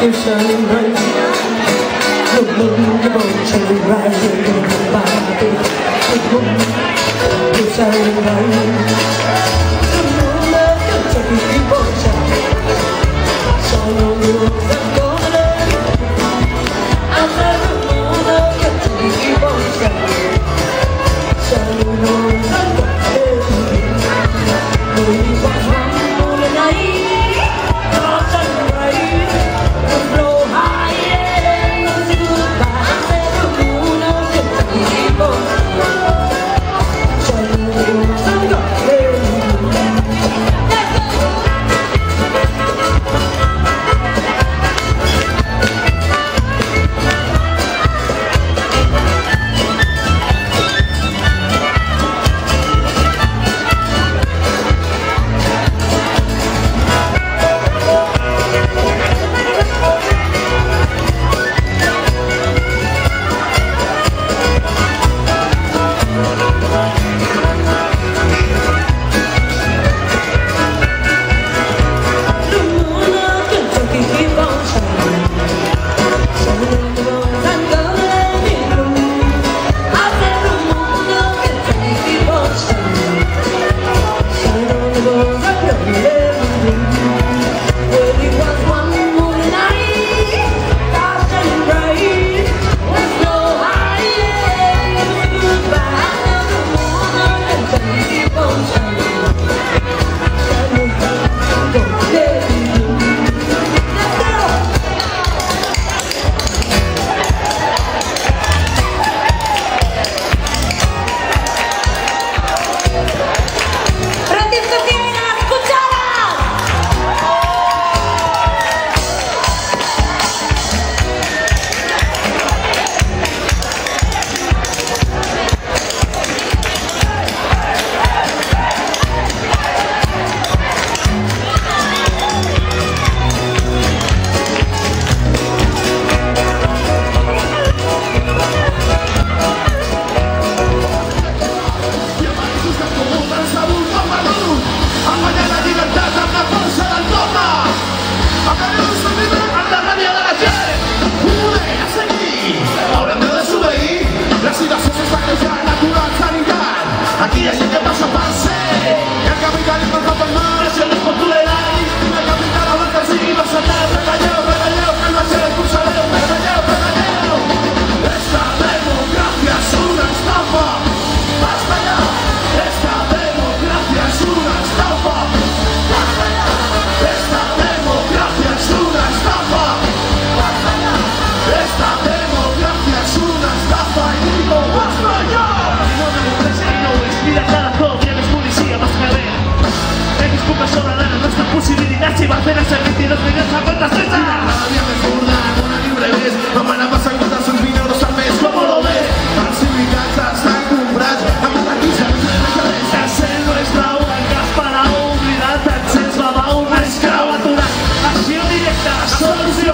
You're shining bright. The moon, the moon, shining bright in my body. The moon, you're shining bright. The moon, the Kentucky people shine. Shine on the road I'm gonna let. I said the moon, the Kentucky people shine. Shine on the road I'm gonna let. Only one moon night. Oh, shining bright. Aquí ya se te pasa a pase. El capitalismo está por más. Presiones por tu ley. El capital avanza así. Vas a dar regañeo, regañeo. Que no sea el cursadero. Regañeo, regañeo. Esta democracia es una estafa. Basta ya. Esta democracia es una estafa. Basta ya. Esta democracia es una estafa. Basta ya. Esta democracia es una estafa. Y digo, basta ya. Nuestra posibilidad si va a hacer ese 22 minutos a cuenta sexta. Cada día me furda una libre vez. No me la vas a encontrar sus minutos al mes. ¿Cómo lo ves? Els sindicats estan comprats amb una quinze de ser nuestra única para oblidar l'accés va una esclava aturat. Acció directa, solució.